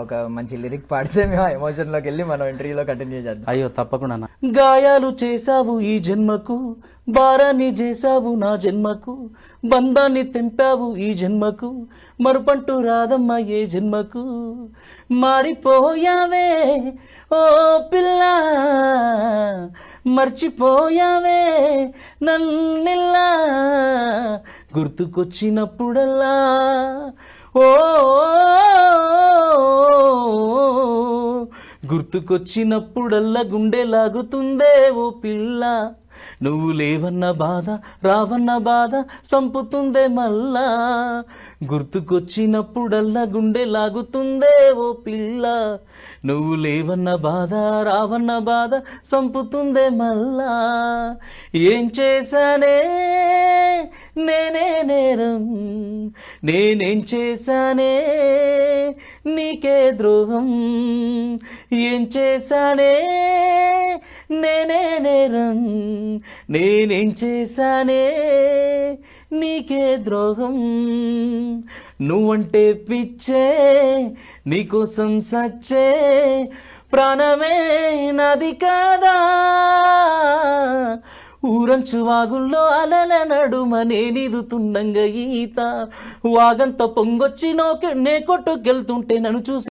ఒక మంచి లిరిక్ పాడితే మేము ఎమోషన్ లోకి వెళ్ళి మనం ఇంటర్వ్యూలో కంటిన్యూ చేద్దాం. అయ్యో తప్పకుండా. గాయాలు చేసావు ఈ జన్మకు, భారాన్ని చేసావు నా జన్మకు, బంధాన్ని తెంపావు ఈ జన్మకు, మరుపంటూ రాదమ్మ ఏ జన్మకు. మారిపోయావే ఓ పిల్ల, మర్చిపోయావే నన్నిల్లా, గుర్తుకొచ్చినప్పుడల్లా ఓ గుర్తుకొచ్చినప్పుడల్లా గుండె లాగుతుందే ఓ పిల్ల. నువ్వు లేవన్న బాధ రావన్న బాధ సంపుతుందే మళ్ళా. గుర్తుకొచ్చినప్పుడల్లా గుండె లాగుతుందే ఓ పిల్ల. నువ్వు లేవన్న బాధ రావన్న బాధ సంపుతుందే మళ్ళా. ఏం చేశానే నేనే నేరం, నేనేం చేశానే నీకే ద్రోహం, ఏం చేశానే నేనే నేరం, నేనేం చేశానే నీకే ద్రోహం. నువ్వంటే పిచ్చే నీకోసం సచ్చే ప్రాణమే నాది కాదా. ఊరంచు వాగుల్లో అలల నడుమ నేనిదుతుండంగ ఈత, వాగంత పొంగొచ్చి నే కొట్టుకెళ్తుంటే నన్ను చూసి